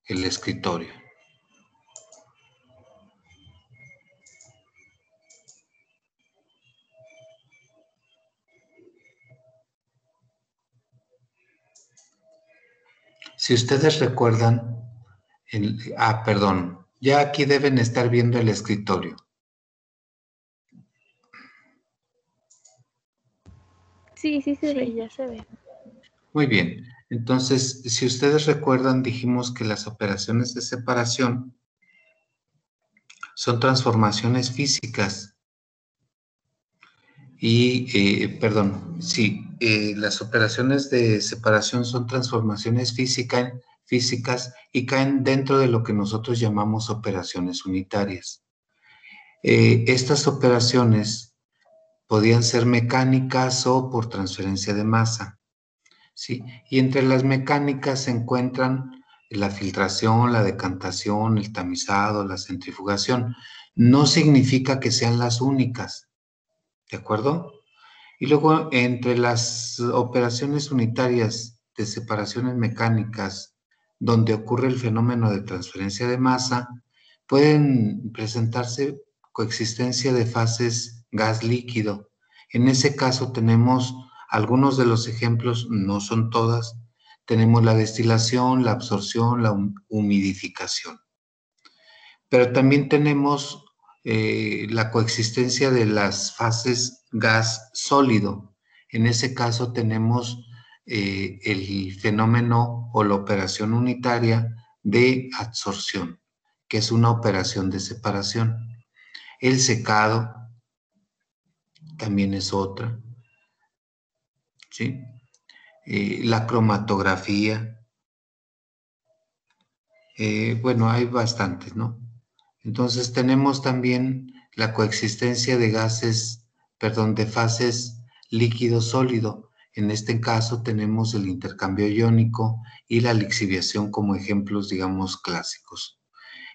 el escritorio. Si ustedes recuerdan, perdón, ya aquí deben estar viendo el escritorio. Sí, sí se ve, ya se ve. Muy bien, entonces, si ustedes recuerdan, dijimos que las operaciones de separación son transformaciones físicas. Las operaciones de separación son transformaciones físicas y caen dentro de lo que nosotros llamamos operaciones unitarias. Estas operaciones podían ser mecánicas o por transferencia de masa, ¿sí? Y entre las mecánicas se encuentran la filtración, la decantación, el tamizado, la centrifugación. No significa que sean las únicas, ¿de acuerdo? Y luego, entre las operaciones unitarias de separaciones mecánicas, donde ocurre el fenómeno de transferencia de masa, pueden presentarse coexistencia de fases gas-líquido. En ese caso tenemos algunos de los ejemplos, no son todas, tenemos la destilación, la absorción, la humidificación. Pero también tenemos la coexistencia de las fases gas sólido. En ese caso tenemos el fenómeno o la operación unitaria de adsorción, que es una operación de separación. El secado también es otra, ¿sí? La cromatografía, bueno, hay bastantes, ¿no? Entonces tenemos también la coexistencia de de fases líquido-sólido. En este caso tenemos el intercambio iónico y la lixiviación como ejemplos, digamos, clásicos.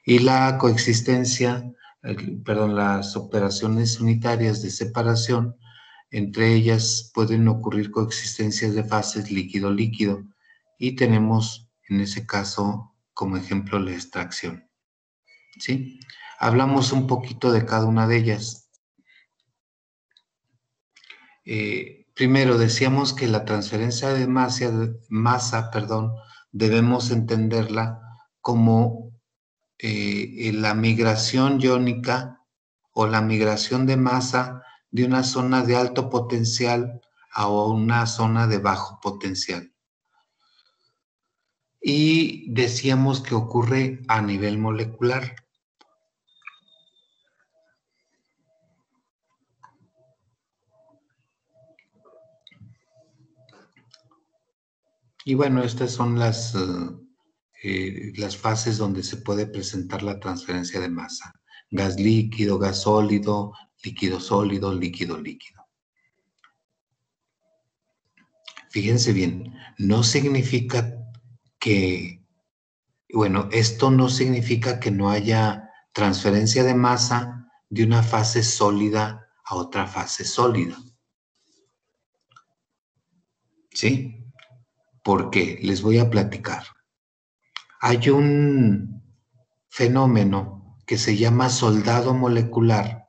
Y la coexistencia, las operaciones unitarias de separación, entre ellas pueden ocurrir coexistencias de fases líquido-líquido y tenemos en ese caso como ejemplo la extracción. ¿Sí? Hablamos un poquito de cada una de ellas. Primero, decíamos que la transferencia de masa, debemos entenderla como la migración iónica o la migración de masa de una zona de alto potencial a una zona de bajo potencial. Y decíamos que ocurre a nivel molecular. Y bueno, estas son las fases donde se puede presentar la transferencia de masa. Gas líquido, gas sólido, líquido sólido, líquido líquido. Fíjense bien, no significa que, bueno, esto no significa que no haya transferencia de masa de una fase sólida a otra fase sólida. ¿Sí? ¿Por qué? Les voy a platicar. Hay un fenómeno que se llama soldado molecular,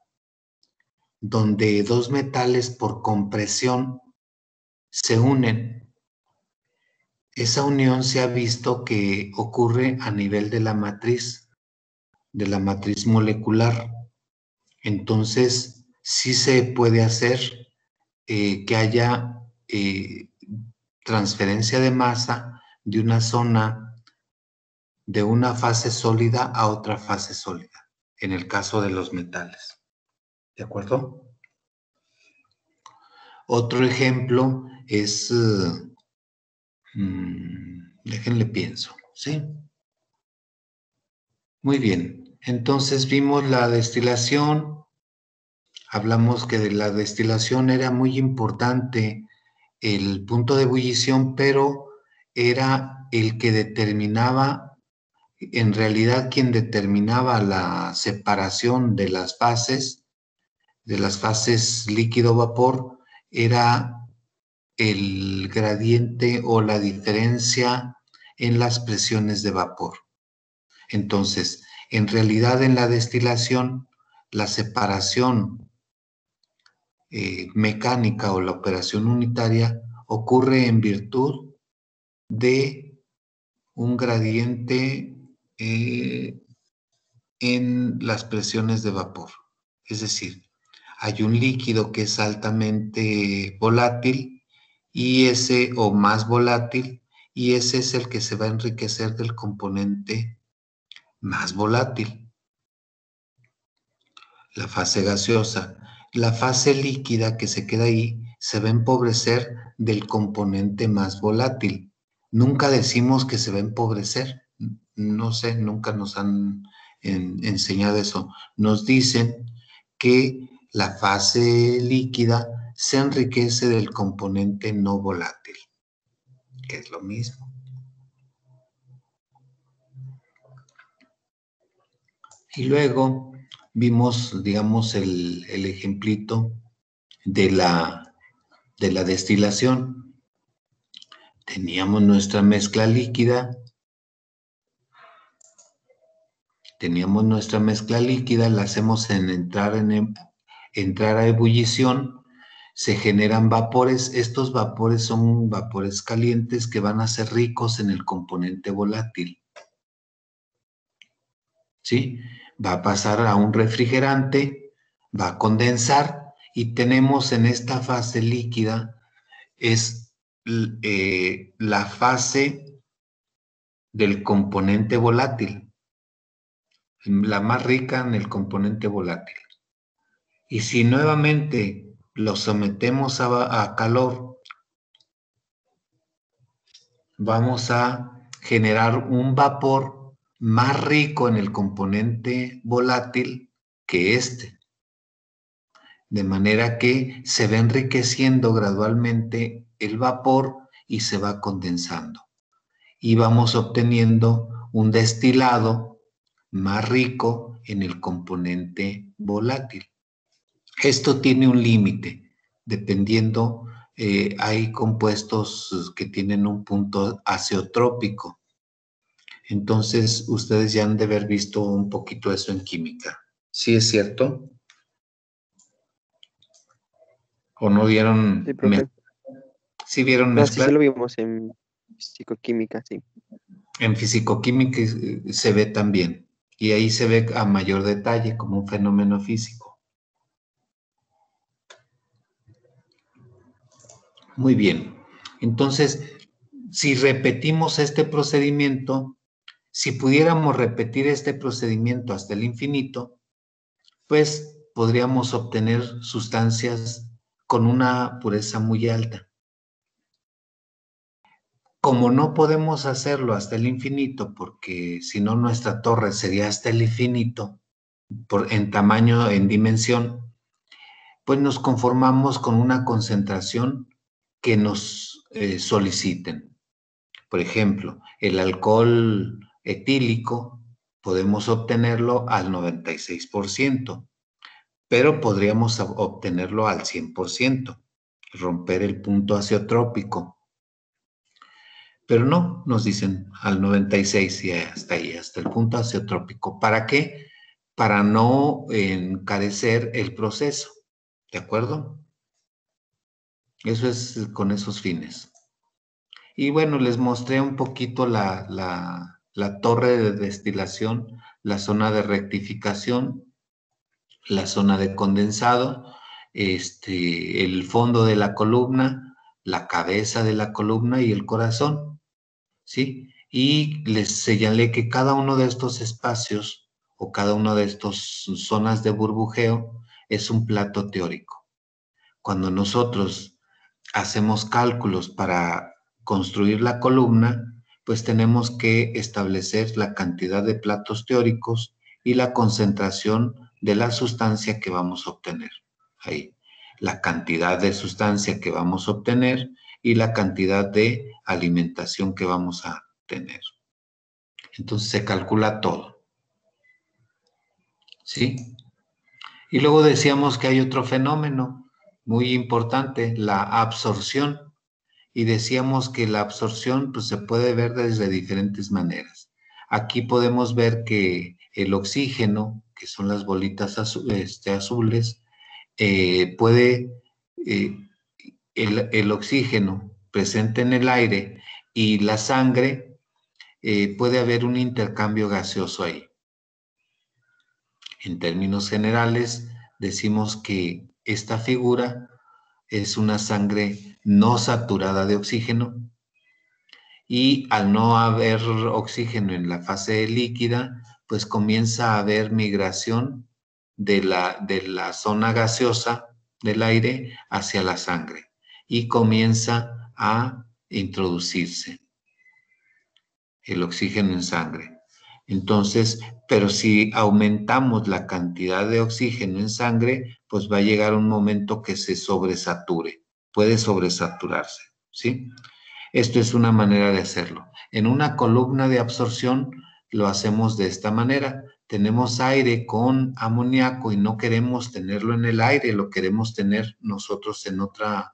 donde dos metales por compresión se unen. Esa unión se ha visto que ocurre a nivel de la matriz molecular. Entonces, sí se puede hacer que haya transferencia de masa de una zona, de una fase sólida a otra fase sólida, en el caso de los metales. ¿De acuerdo? Otro ejemplo es, déjenle pienso, ¿sí? Muy bien, entonces vimos la destilación, hablamos que de la destilación era muy importante el punto de ebullición, pero era el que determinaba, en realidad quien determinaba la separación de las fases líquido-vapor, era el gradiente o la diferencia en las presiones de vapor. Entonces, en realidad en la destilación, la separación mecánica o la operación unitaria ocurre en virtud de un gradiente en las presiones de vapor. Es decir, hay un líquido que es altamente volátil y ese, o más volátil, y ese es el que se va a enriquecer del componente más volátil, la fase gaseosa. La fase líquida que se queda ahí se va a empobrecer del componente más volátil. Nunca decimos que se va a empobrecer. No sé, nunca nos han enseñado eso. Nos dicen que la fase líquida se enriquece del componente no volátil, que es lo mismo. Y luego vimos, digamos, el ejemplito de la destilación. Teníamos nuestra mezcla líquida, la hacemos entrar a ebullición, se generan vapores. Estos vapores son vapores calientes que van a ser ricos en el componente volátil. ¿Sí? Va a pasar a un refrigerante, va a condensar y tenemos en esta fase líquida es la fase del componente volátil, la más rica en el componente volátil. Y si nuevamente lo sometemos a calor, vamos a generar un vapor más rico en el componente volátil que este. De manera que se va enriqueciendo gradualmente el vapor y se va condensando. Y vamos obteniendo un destilado más rico en el componente volátil. Esto tiene un límite, dependiendo, hay compuestos que tienen un punto azeotrópico. Entonces, ustedes ya han de haber visto un poquito eso en química. ¿Sí es cierto? ¿O no vieron? Sí, profe. ¿Sí vieron No, sí, mezclar? sí lo vimos en psicoquímica, sí. En fisicoquímica se ve también. Y ahí se ve a mayor detalle como un fenómeno físico. Muy bien. Entonces, si repetimos este procedimiento, si pudiéramos repetir este procedimiento hasta el infinito, pues podríamos obtener sustancias con una pureza muy alta. Como no podemos hacerlo hasta el infinito, porque si no nuestra torre sería hasta el infinito, en tamaño, en dimensión, pues nos conformamos con una concentración que nos soliciten. Por ejemplo, el alcohol etílico podemos obtenerlo al 96%, pero podríamos obtenerlo al 100%, romper el punto azeotrópico. Pero no, nos dicen al 96% y hasta ahí, hasta el punto azeotrópico. ¿Para qué? Para no encarecer el proceso, ¿de acuerdo? Eso es con esos fines. Y bueno, les mostré un poquito la torre de destilación, la zona de rectificación, la zona de condensado, el fondo de la columna, la cabeza de la columna y el corazón, ¿sí? Y les señalé que cada uno de estos espacios o cada una de estas zonas de burbujeo es un plato teórico. Cuando nosotros hacemos cálculos para construir la columna, pues tenemos que establecer la cantidad de platos teóricos y la concentración de la sustancia que vamos a obtener. Ahí, la cantidad de sustancia que vamos a obtener y la cantidad de alimentación que vamos a tener. Entonces se calcula todo. ¿Sí? Y luego decíamos que hay otro fenómeno muy importante, la absorción. Y decíamos que la absorción pues, se puede ver desde diferentes maneras. Aquí podemos ver que el oxígeno, que son las bolitas azules, el oxígeno presente en el aire y la sangre, puede haber un intercambio gaseoso ahí. En términos generales, decimos que esta figura es una sangre no saturada de oxígeno, y al no haber oxígeno en la fase líquida, pues comienza a haber migración de la zona gaseosa del aire hacia la sangre y comienza a introducirse el oxígeno en sangre. Entonces, pero si aumentamos la cantidad de oxígeno en sangre, pues va a llegar un momento que se sobresature, puede sobresaturarse, ¿sí? Esto es una manera de hacerlo. En una columna de absorción lo hacemos de esta manera. Tenemos aire con amoníaco y no queremos tenerlo en el aire, lo queremos tener nosotros en otra,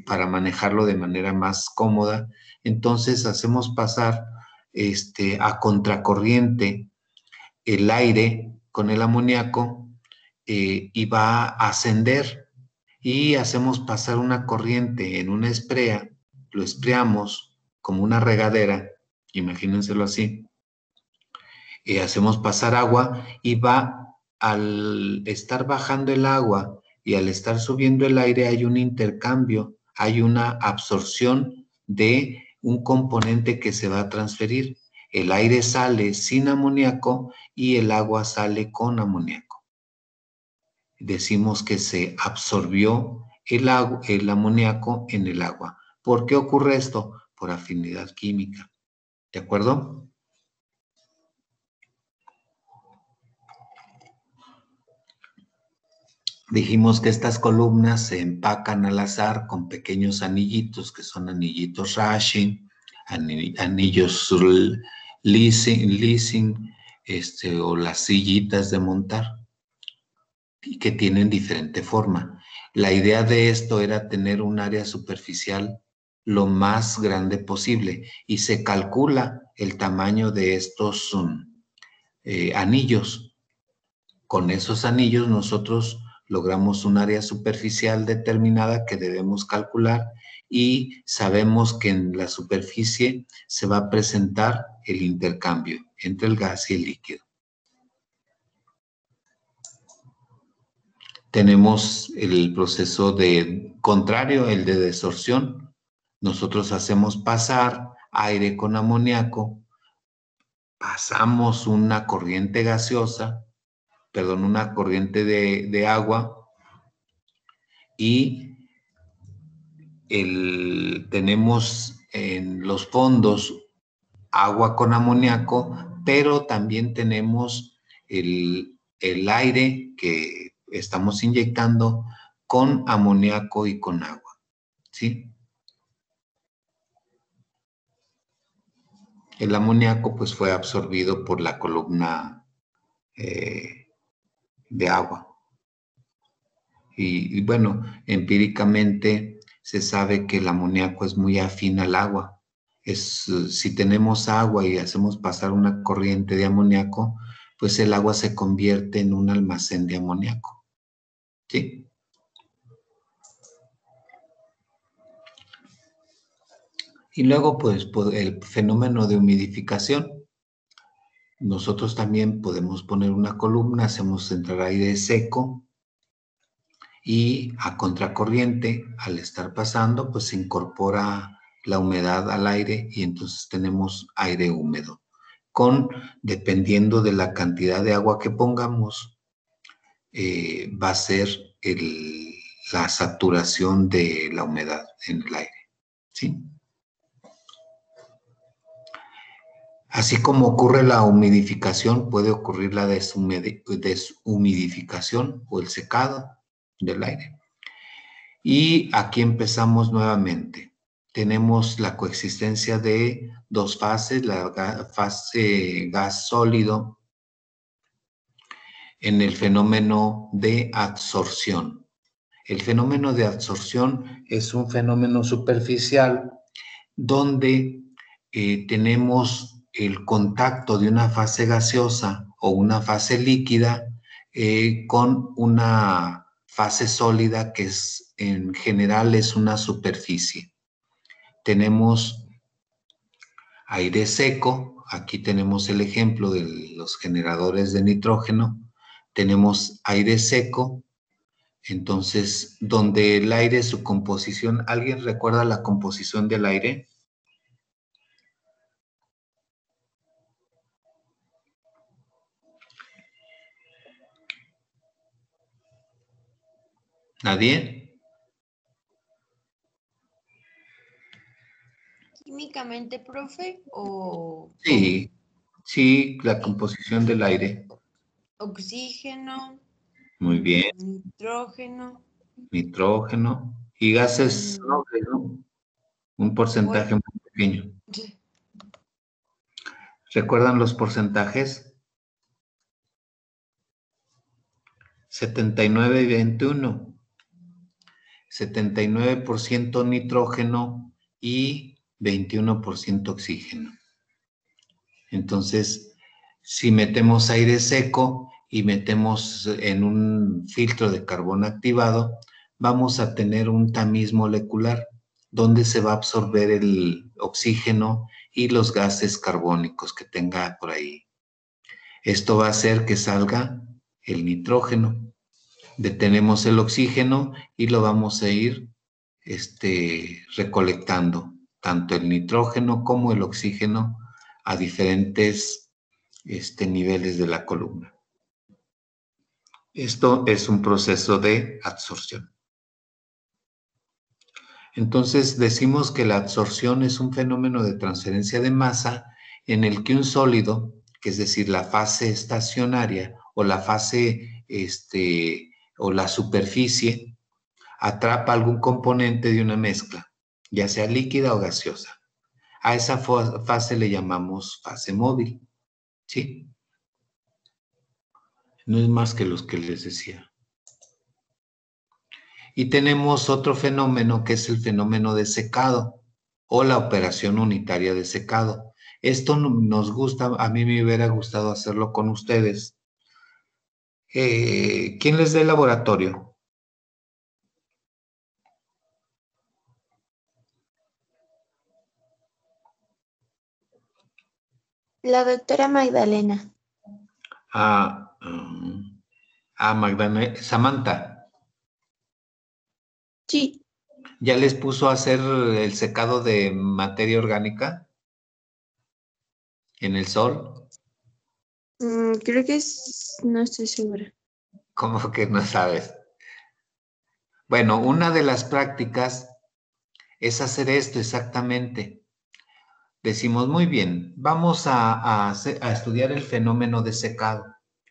para manejarlo de manera más cómoda. Entonces hacemos pasar a contracorriente el aire con el amoníaco, y va a ascender, y hacemos pasar una corriente en una esprea. Lo espreamos como una regadera, imagínenselo así, hacemos pasar agua y va, al estar bajando el agua y al estar subiendo el aire, hay un intercambio, hay una absorción de un componente que se va a transferir. El aire sale sin amoníaco y el agua sale con amoníaco. Decimos que se absorbió el amoníaco en el agua. ¿Por qué ocurre esto? Por afinidad química. ¿De acuerdo? Dijimos que estas columnas se empacan al azar con pequeños anillitos, que son anillitos Rashi, anillos leasing, o las sillitas de montar, y que tienen diferente forma. La idea de esto era tener un área superficial lo más grande posible, y se calcula el tamaño de estos anillos. Con esos anillos nosotros logramos un área superficial determinada que debemos calcular, y sabemos que en la superficie se va a presentar el intercambio entre el gas y el líquido. Tenemos el proceso contrario, el de desorción. Nosotros hacemos pasar aire con amoníaco, pasamos una corriente gaseosa, una corriente de agua, y tenemos en los fondos agua con amoníaco, pero también tenemos el aire que estamos inyectando con amoníaco y con agua, ¿sí? El amoníaco pues fue absorbido por la columna de agua. Y bueno, empíricamente se sabe que el amoníaco es muy afín al agua. Si tenemos agua y hacemos pasar una corriente de amoníaco, pues el agua se convierte en un almacén de amoníaco, ¿sí? Y luego, pues, el fenómeno de humidificación. Nosotros también podemos poner una columna, hacemos entrar aire seco, y a contracorriente, al estar pasando, pues se incorpora la humedad al aire, y entonces tenemos aire húmedo. Dependiendo de la cantidad de agua que pongamos, va a ser la saturación de la humedad en el aire, ¿sí? Así como ocurre la humidificación, puede ocurrir la deshumidificación o el secado del aire. Y aquí empezamos nuevamente. Tenemos la coexistencia de dos fases, la fase gas sólido en el fenómeno de adsorción. El fenómeno de adsorción es un fenómeno superficial donde tenemos el contacto de una fase gaseosa o una fase líquida con una fase sólida que es, en general es una superficie. Tenemos aire seco, aquí tenemos el ejemplo de los generadores de nitrógeno, tenemos aire seco, entonces donde el aire, su composición, ¿alguien recuerda la composición del aire? ¿Nadie? ¿Químicamente, profe? ¿O Sí, sí, la composición del aire. oxígeno, Muy bien, nitrógeno? nitrógeno y gases Mm, nobles, ¿no? Un porcentaje bueno, muy pequeño. ¿Recuerdan los porcentajes? 79 y 21. 79% nitrógeno y 21% oxígeno. Entonces, si metemos aire seco y metemos en un filtro de carbón activado, vamos a tener un tamiz molecular donde se va a absorber el oxígeno y los gases carbónicos que tenga por ahí. Esto va a hacer que salga el nitrógeno. Detenemos el oxígeno y lo vamos a ir recolectando, tanto el nitrógeno como el oxígeno a diferentes niveles de la columna. Esto es un proceso de absorción. Entonces decimos que la absorción es un fenómeno de transferencia de masa en el que un sólido, que es decir, la fase estacionaria o la fase o la superficie, atrapa algún componente de una mezcla, ya sea líquida o gaseosa. A esa fase le llamamos fase móvil, ¿sí? No es más que los que les decía. Y tenemos otro fenómeno que es el fenómeno de secado o la operación unitaria de secado. Esto nos gusta, a mí me hubiera gustado hacerlo con ustedes. ¿Quién les dé el laboratorio? La doctora Magdalena. Magdalena, Samantha. Sí. ¿Ya les puso a hacer el secado de materia orgánica en el sol? Creo que no estoy segura. ¿Cómo que no sabes? Bueno, una de las prácticas es hacer esto exactamente. Decimos, muy bien, vamos a estudiar el fenómeno de secado.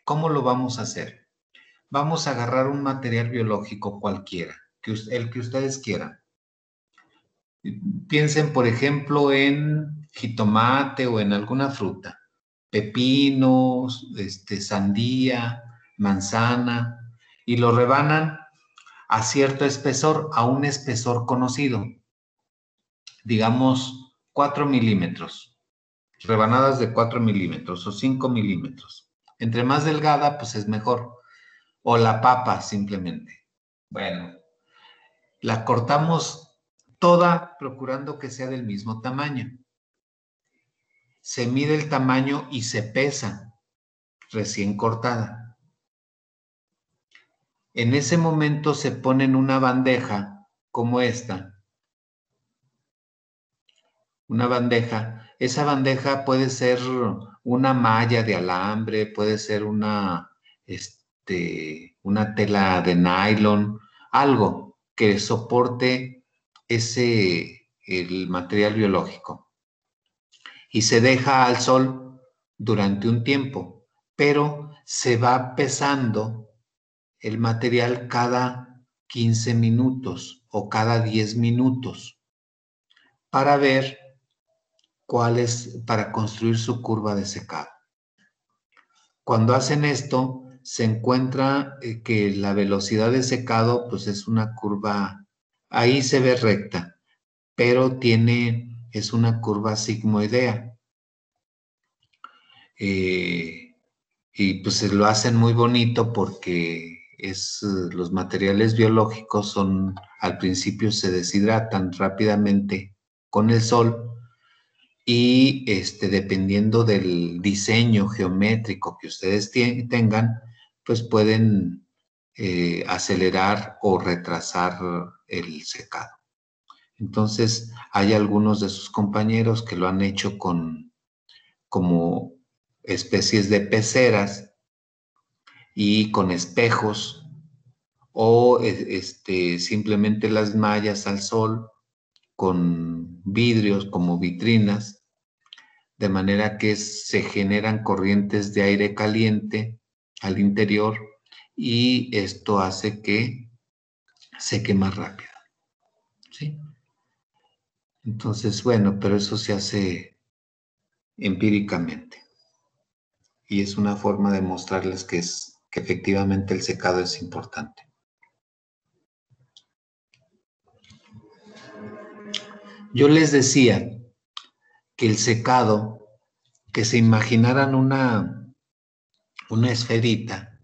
¿Cómo lo vamos a hacer? Vamos a agarrar un material biológico cualquiera, el que ustedes quieran. Piensen, por ejemplo, en jitomate o en alguna fruta. Pepinos, sandía, manzana, y lo rebanan a cierto espesor, a un espesor conocido. Digamos, 4 milímetros. Rebanadas de 4 milímetros o 5 milímetros. Entre más delgada, pues es mejor. O la papa, simplemente. Bueno, la cortamos toda procurando que sea del mismo tamaño. Se mide el tamaño y se pesa recién cortada. En ese momento se pone en una bandeja como esta. Una bandeja. Esa bandeja puede ser una malla de alambre, puede ser una tela de nylon, algo que soporte el material biológico. Y se deja al sol durante un tiempo, pero se va pesando el material cada 15 minutos o cada 10 minutos para ver para construir su curva de secado. Cuando hacen esto, se encuentra que la velocidad de secado pues es una curva, ahí se ve recta, pero es una curva sigmoidea. y pues lo hacen muy bonito porque los materiales biológicos son, al principio se deshidratan rápidamente con el sol y dependiendo del diseño geométrico que ustedes tengan, pues pueden acelerar o retrasar el secado. Entonces, hay algunos de sus compañeros que lo han hecho como especies de peceras y con espejos o simplemente las mallas al sol con vidrios como vitrinas, de manera que se generan corrientes de aire caliente al interior y esto hace que seque más rápido, ¿sí? Entonces, bueno, pero eso se hace empíricamente y es una forma de mostrarles que efectivamente el secado es importante. Yo les decía que el secado, que se imaginaran una esferita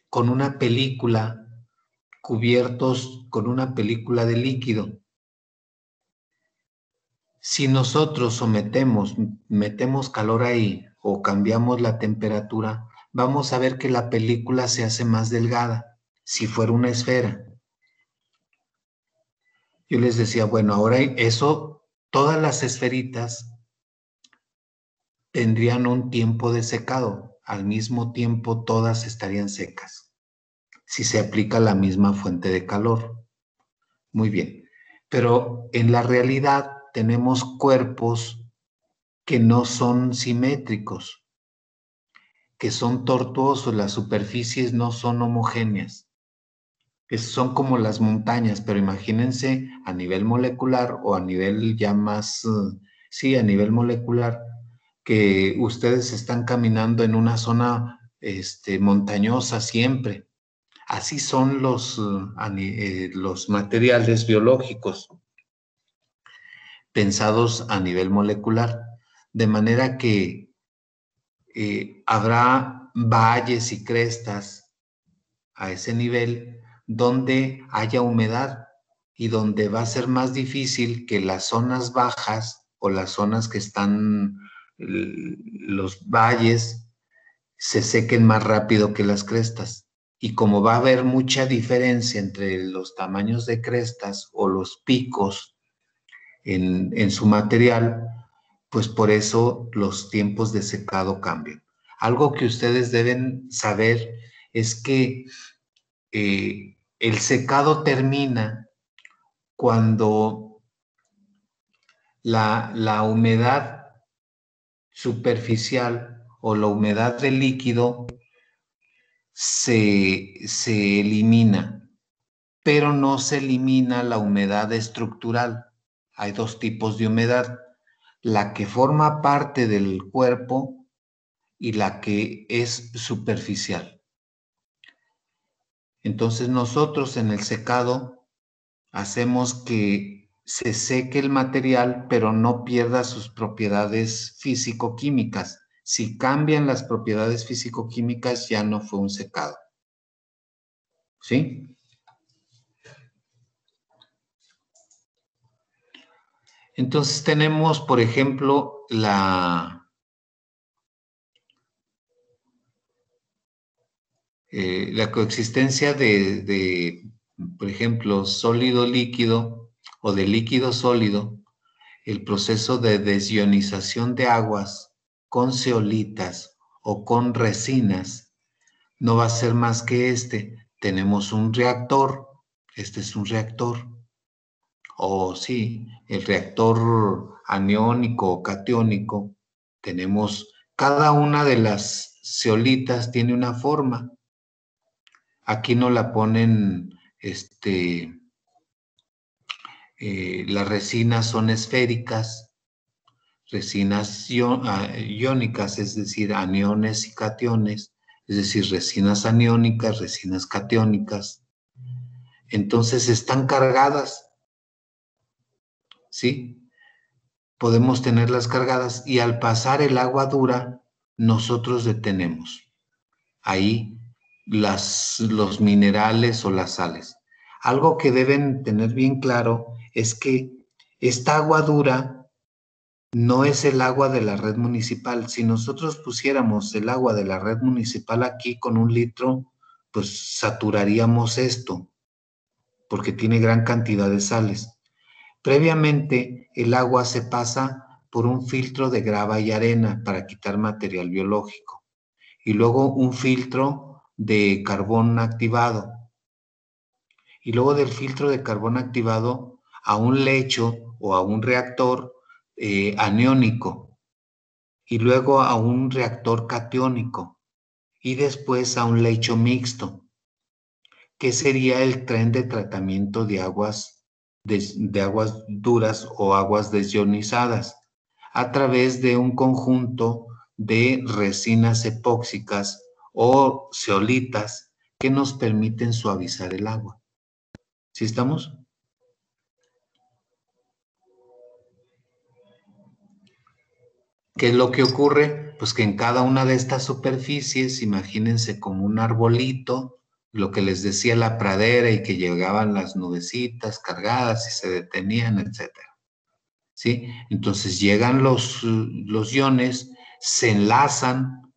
con una película, cubiertos con una película de líquido. Si nosotros metemos calor ahí o cambiamos la temperatura, vamos a ver que la película se hace más delgada, si fuera una esfera. Yo les decía, bueno, ahora eso, todas las esferitas tendrían un tiempo de secado, al mismo tiempo todas estarían secas, si se aplica la misma fuente de calor. Muy bien, pero en la realidad tenemos cuerpos que no son simétricos, que son tortuosos, las superficies no son homogéneas. Son como las montañas, pero imagínense a nivel molecular o a nivel ya más, sí, a nivel molecular, que ustedes están caminando en una zona montañosa siempre. Así son los materiales biológicos pensados a nivel molecular, de manera que habrá valles y crestas a ese nivel donde haya humedad y donde va a ser más difícil que las zonas bajas o las zonas que están los valles se sequen más rápido que las crestas. Y como va a haber mucha diferencia entre los tamaños de crestas o los picos en su material, pues por eso los tiempos de secado cambian. Algo que ustedes deben saber es que el secado termina cuando la humedad superficial o la humedad del líquido se elimina, pero no se elimina la humedad estructural. Hay dos tipos de humedad, la que forma parte del cuerpo y la que es superficial. Entonces nosotros en el secado hacemos que se seque el material, pero no pierda sus propiedades físico-químicas. Si cambian las propiedades físico-químicas, ya no fue un secado. ¿Sí? Entonces tenemos, por ejemplo, la coexistencia de, por ejemplo, sólido-líquido o de líquido-sólido, el proceso de desionización de aguas con zeolitas o con resinas, no va a ser más que Tenemos un reactor, este es un reactor, o sí, el reactor aniónico o catiónico. Tenemos, cada una de las zeolitas tiene una forma. Aquí no la ponen, las resinas son esféricas, resinas iónicas, es decir, aniones y cationes, es decir, resinas aniónicas, resinas catiónicas. Entonces están cargadas, ¿sí? Podemos tenerlas cargadas y al pasar el agua dura nosotros detenemos ahí los minerales o las sales. Algo que deben tener bien claro es que esta agua dura no es el agua de la red municipal. Si nosotros pusiéramos el agua de la red municipal aquí con 1 litro, pues saturaríamos esto, porque tiene gran cantidad de sales. Previamente, el agua se pasa por un filtro de grava y arena para quitar material biológico, y luego un filtro de carbón activado, y luego del filtro de carbón activado a un lecho o a un reactor aniónico, y luego a un reactor catiónico, y después a un lecho mixto, que sería el tren de tratamiento de aguas duras o aguas desionizadas, a través de un conjunto de resinas epóxicas o zeolitas que nos permiten suavizar el agua. ¿Sí estamos? ¿Qué es lo que ocurre? Pues que en cada una de estas superficies, imagínense como un arbolito, lo que les decía la pradera, y que llegaban las nubecitas cargadas y se detenían, etcétera. ¿Sí? Entonces llegan los iones, se enlazan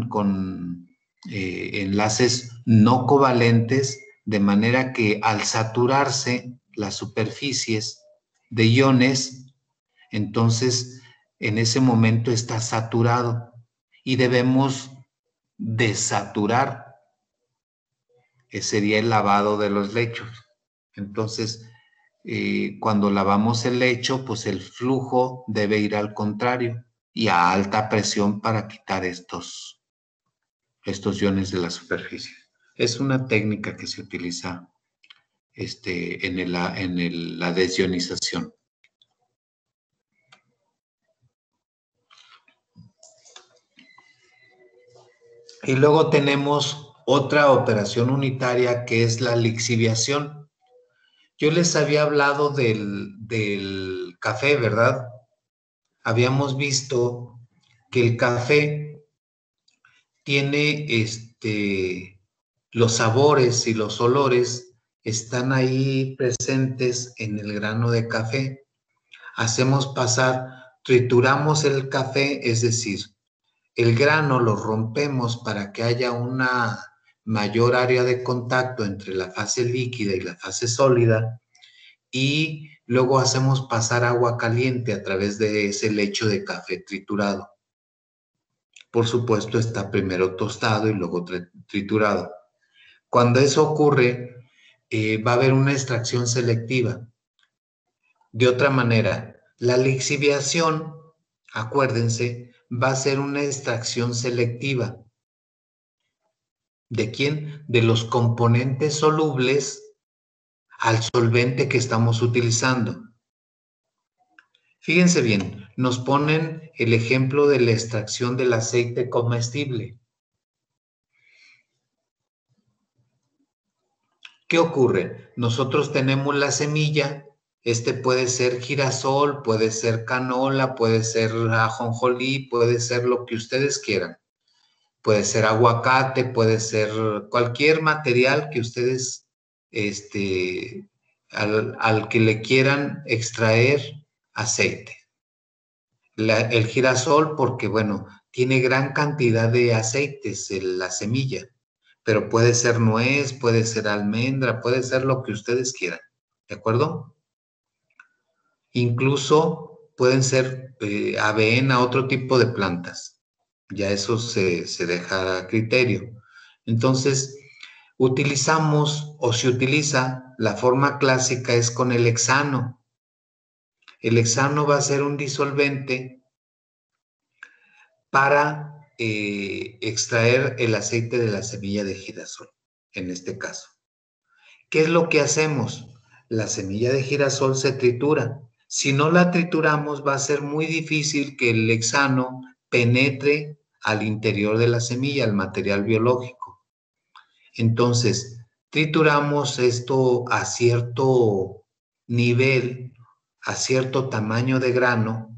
con enlaces no covalentes, de manera que al saturarse las superficies de iones, entonces en ese momento está saturado y debemos desaturar, que sería el lavado de los lechos. Entonces, cuando lavamos el lecho, pues el flujo debe ir al contrario y a alta presión para quitar estos iones de la superficie. Es una técnica que se utiliza en la desionización. Y luego tenemos otra operación unitaria, que es la lixiviación. Yo les había hablado del café, ¿verdad? Habíamos visto que el café tiene los sabores y los olores están ahí presentes en el grano de café. Trituramos el café, es decir, el grano lo rompemos para que haya una mayor área de contacto entre la fase líquida y la fase sólida, y luego hacemos pasar agua caliente a través de ese lecho de café triturado. Por supuesto, está primero tostado y luego triturado. Cuando eso ocurre, va a haber una extracción selectiva. De otra manera, la lixiviación, acuérdense, va a ser una extracción selectiva. ¿De quién? De los componentes solubles al solvente que estamos utilizando. Fíjense bien, nos ponen el ejemplo de la extracción del aceite comestible. ¿Qué ocurre? Nosotros tenemos la semilla, puede ser girasol, puede ser canola, puede ser ajonjolí, puede ser lo que ustedes quieran. Puede ser aguacate, puede ser cualquier material que ustedes, al que le quieran extraer aceite. El girasol, porque bueno, tiene gran cantidad de aceites en la semilla, pero puede ser nuez, puede ser almendra, puede ser lo que ustedes quieran, ¿de acuerdo? Incluso pueden ser avena, otro tipo de plantas. Ya eso se deja a criterio. Entonces, utilizamos o se utiliza, la forma clásica es con el hexano. El hexano va a ser un disolvente para extraer el aceite de la semilla de girasol, en este caso. ¿Qué es lo que hacemos? La semilla de girasol se tritura. Si no la trituramos, va a ser muy difícil que el hexano penetre al interior de la semilla, al material biológico. Entonces, trituramos esto a cierto nivel, a cierto tamaño de grano,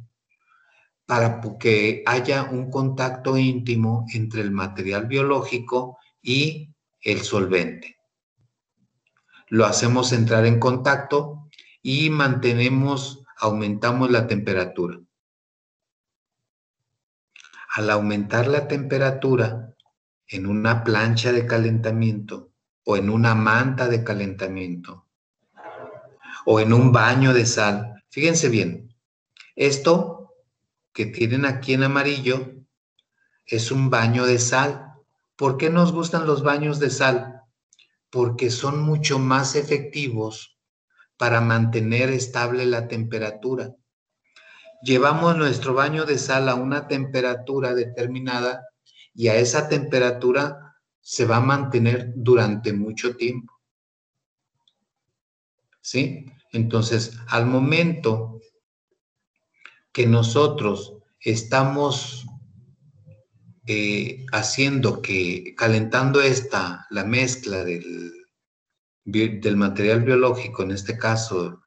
para que haya un contacto íntimo entre el material biológico y el solvente. Lo hacemos entrar en contacto y aumentamos la temperatura. Al aumentar la temperatura en una plancha de calentamiento o en una manta de calentamiento o en un baño de sal, fíjense bien, esto que tienen aquí en amarillo es un baño de sal. ¿Por qué nos gustan los baños de sal? Porque son mucho más efectivos para mantener estable la temperatura. Llevamos nuestro baño de sal a una temperatura determinada y a esa temperatura se va a mantener durante mucho tiempo. ¿Sí? Entonces, al momento que nosotros estamos calentando la mezcla del material biológico, en este caso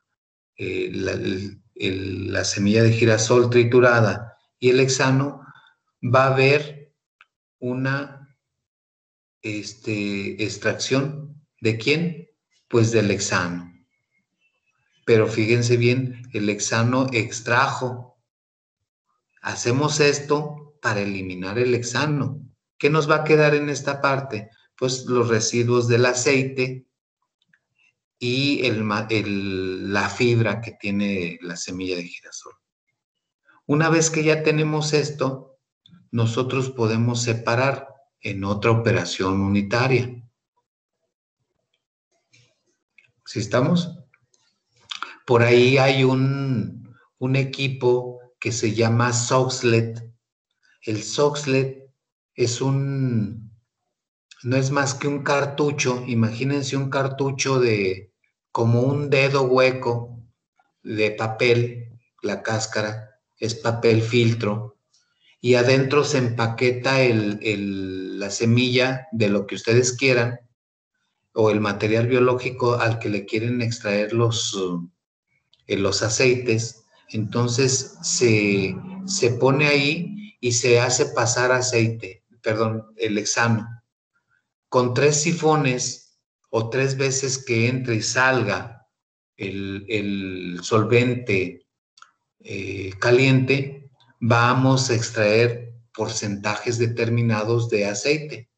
la semilla de girasol triturada y el hexano, va a haber una extracción. ¿De quién? Pues del hexano. Pero fíjense bien, el hexano extrajo. Hacemos esto para eliminar el hexano. ¿Qué nos va a quedar en esta parte? Pues los residuos del aceite y la fibra que tiene la semilla de girasol. Una vez que ya tenemos esto, nosotros podemos separar en otra operación unitaria. ¿Sí estamos? Por ahí hay un equipo que se llama Soxhlet. El Soxhlet no es más que un cartucho. Imagínense un cartucho como un dedo hueco de papel. La cáscara es papel filtro y adentro se empaqueta la semilla de lo que ustedes quieran o el material biológico al que le quieren extraer los aceites. Entonces se pone ahí y se hace pasar el hexano. Con 3 sifones o 3 veces que entre y salga el solvente caliente, vamos a extraer porcentajes determinados de aceite.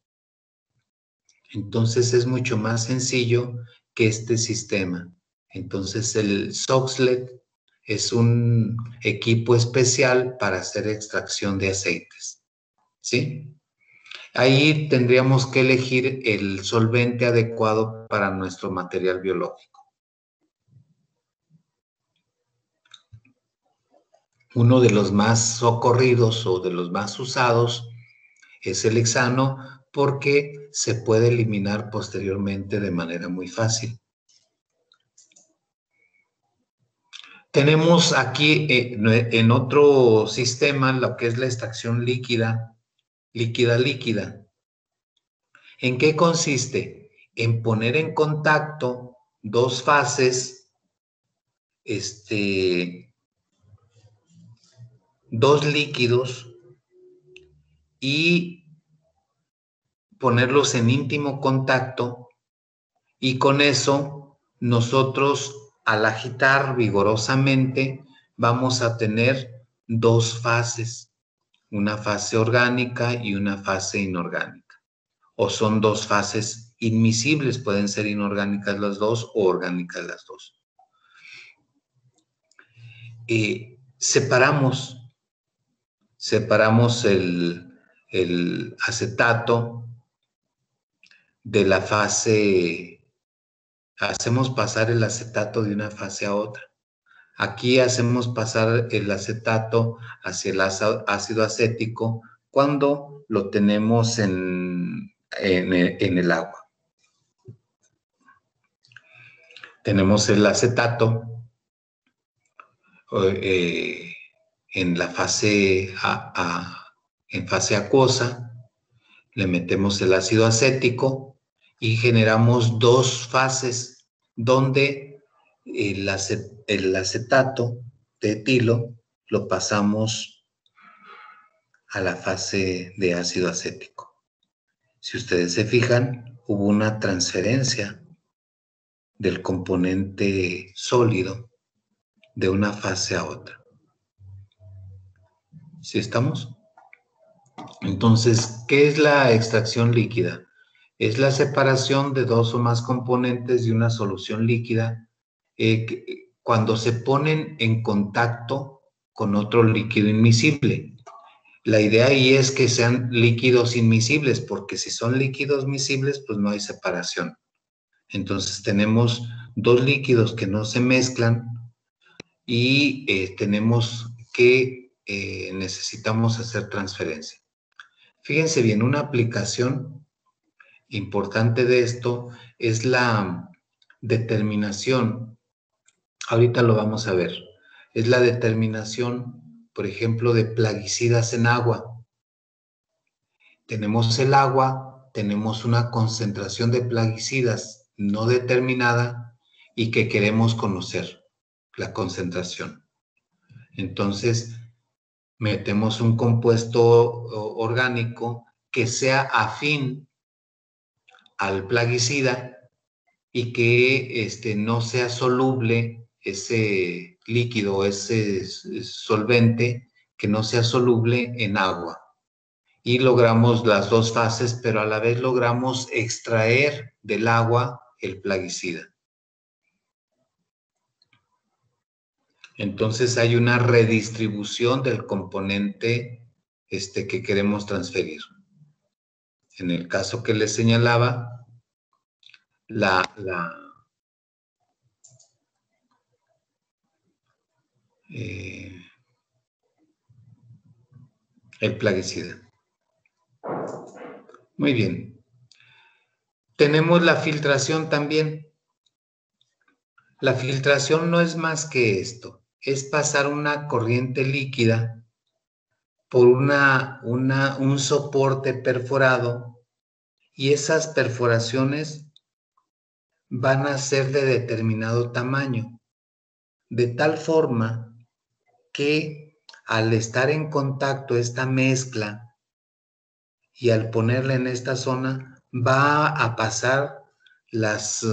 Entonces es mucho más sencillo que este sistema. Entonces el Soxhlet es un equipo especial para hacer extracción de aceites. ¿Sí? Ahí tendríamos que elegir el solvente adecuado para nuestro material biológico. Uno de los más socorridos o de los más usados es el hexano porque se puede eliminar posteriormente de manera muy fácil. Tenemos aquí en otro sistema lo que es la extracción líquida. ¿En qué consiste? En poner en contacto 2 fases, 2 líquidos y ponerlos en íntimo contacto, y con eso nosotros al agitar vigorosamente vamos a tener 2 fases, una fase orgánica y una fase inorgánica. O son 2 fases inmiscibles, pueden ser inorgánicas las 2 o orgánicas las 2. Separamos el acetato de la fase, hacemos pasar el acetato de una fase a otra. Aquí hacemos pasar el acetato hacia el ácido acético cuando lo tenemos en el agua. Tenemos el acetato en la fase en fase acuosa, le metemos el ácido acético y generamos 2 fases donde el acetato de etilo lo pasamos a la fase de ácido acético. Si ustedes se fijan, hubo una transferencia del componente sólido de una fase a otra. ¿Sí estamos? Entonces, ¿qué es la extracción líquida? Es la separación de dos o más componentes de una solución líquida cuando se ponen en contacto con otro líquido inmiscible. La idea ahí es que sean líquidos inmiscibles, porque si son líquidos miscibles, pues no hay separación. Entonces tenemos dos líquidos que no se mezclan y tenemos que necesitamos hacer transferencia. Fíjense bien, una aplicación importante de esto es la determinación, ahorita lo vamos a ver, es la determinación, por ejemplo, de plaguicidas en agua. Tenemos el agua, tenemos una concentración de plaguicidas no determinada y que queremos conocer la concentración. Entonces, metemos un compuesto orgánico que sea afín al plaguicida y que no sea soluble ese líquido, ese solvente, que no sea soluble en agua. Y logramos las dos fases, pero a la vez logramos extraer del agua el plaguicida. Entonces hay una redistribución del componente que queremos transferir. En el caso que les señalaba, el plaguicida. Muy bien. Tenemos la filtración también. La filtración no es más que esto, es pasar una corriente líquida por un soporte perforado y esas perforaciones van a ser de determinado tamaño, de tal forma que al estar en contacto esta mezcla y al ponerla en esta zona va a pasar los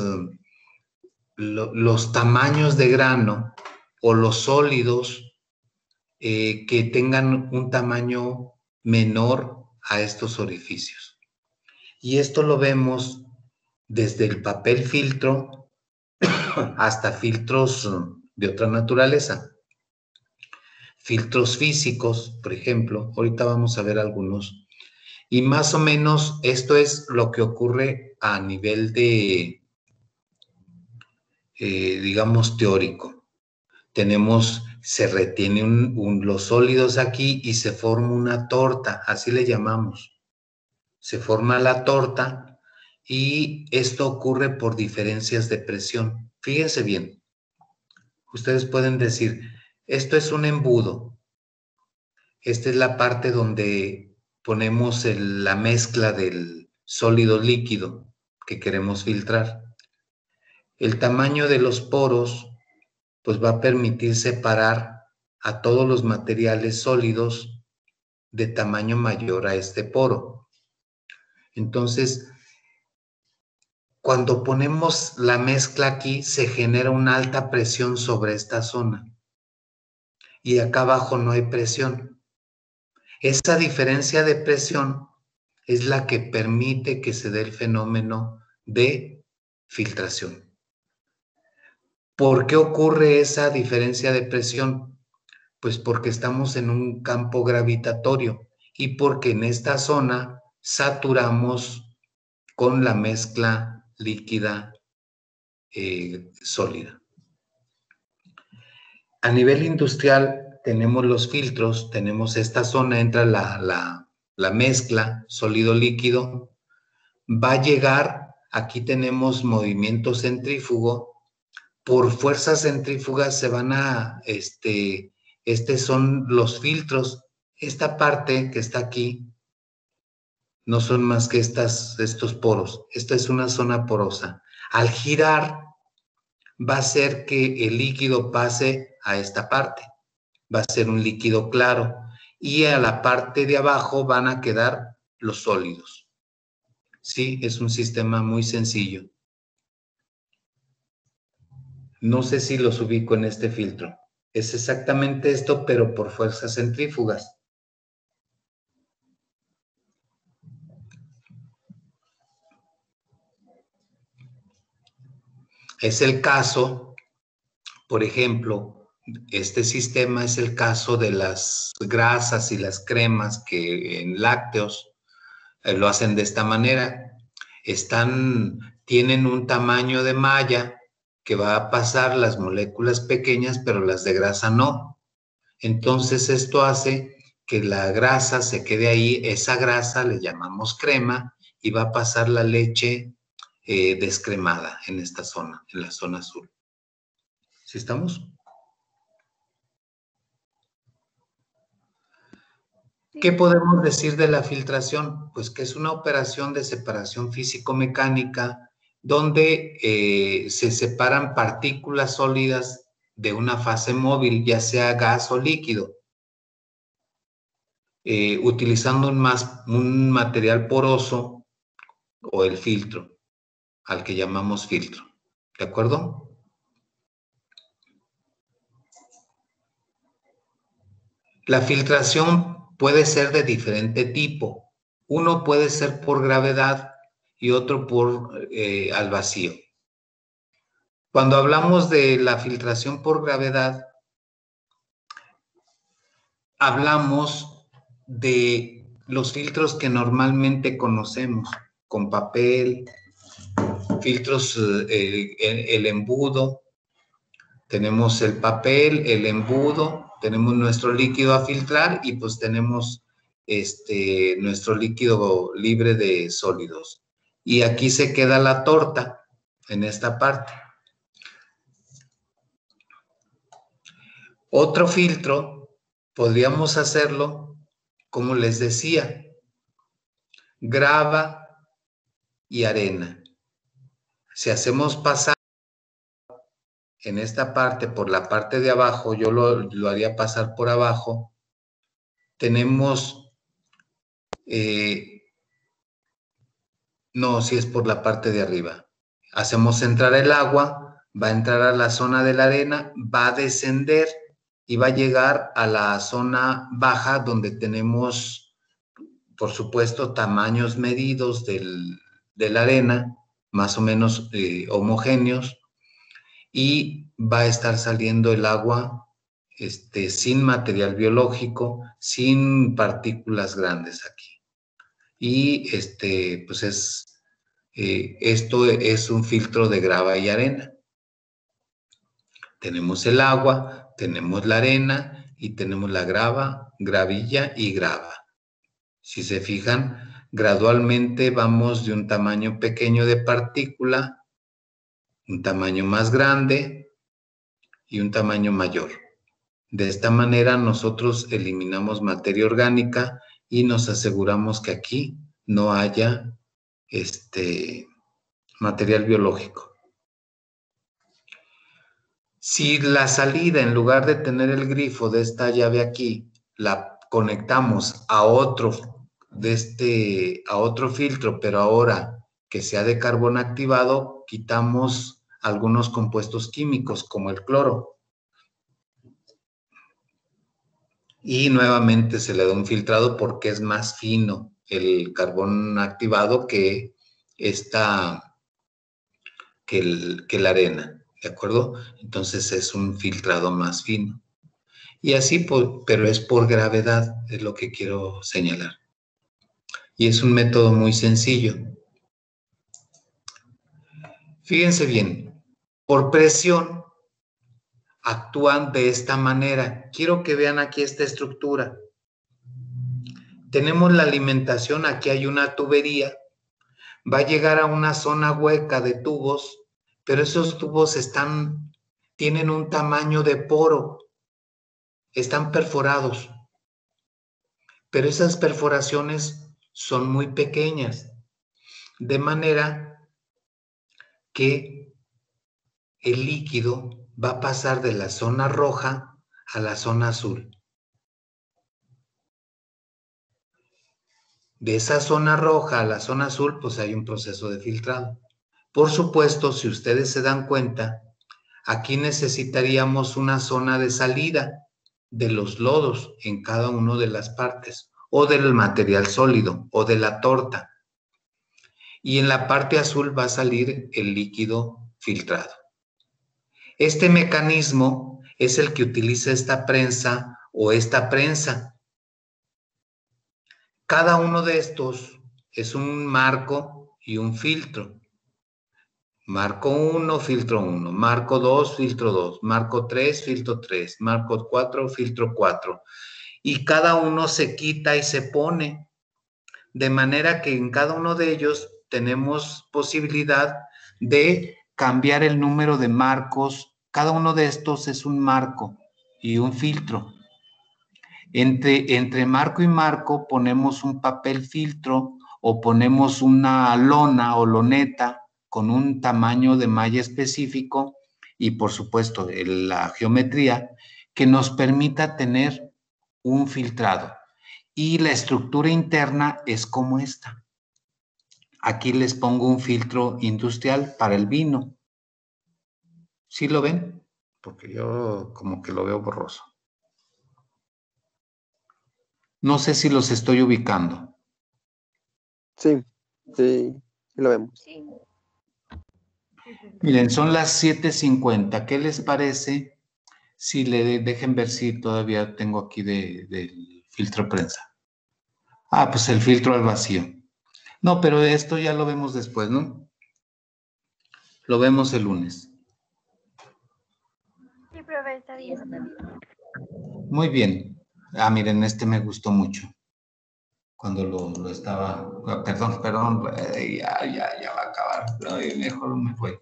tamaños de grano o los sólidos que tengan un tamaño menor a estos orificios. Y esto lo vemos desde el papel filtro hasta filtros de otra naturaleza. Filtros físicos, por ejemplo, ahorita vamos a ver algunos. Y más o menos esto es lo que ocurre a nivel de, digamos, teórico. Se retienen los sólidos aquí y se forma una torta, así le llamamos. Se forma la torta y esto ocurre por diferencias de presión. Fíjense bien, ustedes pueden decir, esto es un embudo. Esta es la parte donde ponemos la mezcla del sólido líquido que queremos filtrar. El tamaño de los poros pues va a permitir separar a todos los materiales sólidos de tamaño mayor a este poro. Entonces, cuando ponemos la mezcla aquí, se genera una alta presión sobre esta zona. Y acá abajo no hay presión. Esa diferencia de presión es la que permite que se dé el fenómeno de filtración. ¿Por qué ocurre esa diferencia de presión? Pues porque estamos en un campo gravitatorio y porque en esta zona saturamos con la mezcla líquida sólida. A nivel industrial tenemos los filtros, tenemos esta zona, entra la mezcla sólido-líquido, va a llegar, aquí tenemos movimiento centrífugo, por fuerzas centrífugas se van a, son los filtros, esta parte que está aquí, no son más que estos poros, esta es una zona porosa. Al girar, va a hacer que el líquido pase a esta parte, va a ser un líquido claro y a la parte de abajo van a quedar los sólidos. Sí, es un sistema muy sencillo. No sé si los ubico en este filtro. Es exactamente esto, pero por fuerzas centrífugas. Es el caso, por ejemplo, este sistema es el caso de las grasas y las cremas que en lácteos lo hacen de esta manera. Tienen un tamaño de malla que va a pasar las moléculas pequeñas, pero las de grasa no. Entonces esto hace que la grasa se quede ahí, esa grasa le llamamos crema y va a pasar la leche descremada en esta zona, en la zona azul. ¿Sí estamos? ¿Qué podemos decir de la filtración? Pues que es una operación de separación físico-mecánica donde se separan partículas sólidas de una fase móvil, ya sea gas o líquido, utilizando un material poroso o el filtro, al que llamamos filtro. ¿De acuerdo? La filtración puede ser de diferente tipo. Uno puede ser por gravedad y otro al vacío. Cuando hablamos de la filtración por gravedad, hablamos de los filtros que normalmente conocemos, con papel, filtros, el embudo. Tenemos el papel, el embudo, tenemos nuestro líquido a filtrar y pues tenemos nuestro líquido libre de sólidos. Y aquí se queda la torta en esta parte. Otro filtro podríamos hacerlo, como les decía, grava y arena. Si hacemos pasar en esta parte por la parte de abajo, yo lo haría pasar por abajo, tenemos, no, si es por la parte de arriba. Hacemos entrar el agua, va a entrar a la zona de la arena, va a descender y va a llegar a la zona baja donde tenemos, por supuesto, tamaños medidos de la arena, más o menos homogéneos, y va a estar saliendo el agua sin material biológico, sin partículas grandes aquí. Y pues esto es un filtro de grava y arena. Tenemos el agua, tenemos la arena y tenemos la grava, gravilla y grava. Si se fijan, gradualmente vamos de un tamaño pequeño de partícula, un tamaño más grande y un tamaño mayor. De esta manera nosotros eliminamos materia orgánica y nos aseguramos que aquí no haya material biológico. Si la salida, en lugar de tener el grifo de esta llave aquí, la conectamos a otro filtro, pero ahora que sea de carbón activado, quitamos algunos compuestos químicos como el cloro. Y nuevamente se le da un filtrado porque es más fino el carbón activado que la arena, ¿de acuerdo? Entonces es un filtrado más fino. Y así, pero es por gravedad, es lo que quiero señalar. Y es un método muy sencillo. Fíjense bien, por presión actúan de esta manera. Quiero que vean aquí esta estructura. Tenemos la alimentación, aquí hay una tubería, va a llegar a una zona hueca de tubos, pero esos tubos tienen un tamaño de poro, están perforados, pero esas perforaciones son muy pequeñas, de manera que el líquido va a pasar de la zona roja a la zona azul. De esa zona roja a la zona azul, pues hay un proceso de filtrado. Por supuesto, si ustedes se dan cuenta, aquí necesitaríamos una zona de salida de los lodos en cada una de las partes, o del material sólido, o de la torta. Y en la parte azul va a salir el líquido filtrado. Este mecanismo es el que utiliza esta prensa o esta prensa. Cada uno de estos es un marco y un filtro. Marco 1, filtro 1. Marco 2, filtro 2. Marco 3, filtro 3. Marco 4, filtro 4. Y cada uno se quita y se pone. De manera que en cada uno de ellos tenemos posibilidad de cambiar el número de marcos. Cada uno de estos es un marco y un filtro. Entre marco y marco ponemos un papel filtro o ponemos una lona o loneta con un tamaño de malla específico y por supuesto la geometría que nos permita tener un filtrado. Y la estructura interna es como esta. Aquí les pongo un filtro industrial para el vino. ¿Sí lo ven? Porque yo como que lo veo borroso. No sé si los estoy ubicando. Sí, sí, sí lo vemos. Sí. Miren, son las 7:50. ¿Qué les parece si le dejen ver si todavía tengo aquí del filtro prensa? Ah, pues el filtro al vacío. No, pero esto ya lo vemos después, ¿no? Lo vemos el lunes. Sí, profe, está bien. Muy bien. Ah, miren, este me gustó mucho. Cuando lo estaba... Perdón, ya va a acabar. Ay, mejor me fue.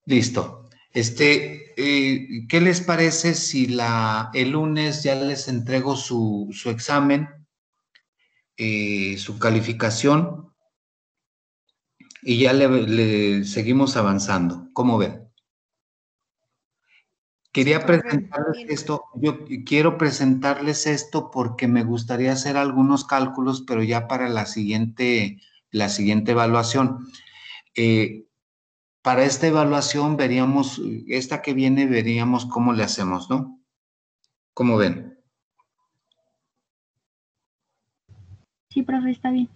Listo. ¿Qué les parece si el lunes ya les entrego su examen, su calificación y ya le seguimos avanzando? ¿Cómo ven? Quería presentarles esto, yo quiero presentarles esto porque me gustaría hacer algunos cálculos, pero ya para la siguiente evaluación. Para esta evaluación veríamos, esta que viene, veríamos cómo le hacemos, ¿no? ¿Cómo ven? Sí, profe, está bien.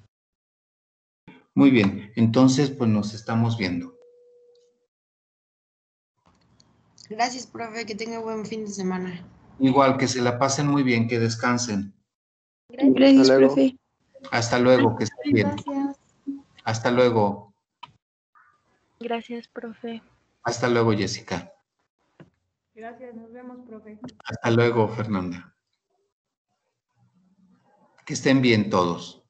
Muy bien, entonces pues nos estamos viendo. Gracias, profe, que tenga buen fin de semana. Igual que se la pasen muy bien, que descansen. Gracias, Hasta luego. profe. Hasta luego, que estén bien. Gracias. Hasta luego. Gracias, profe. Hasta luego, Jessica. Gracias, nos vemos, profe. Hasta luego, Fernanda. Que estén bien todos.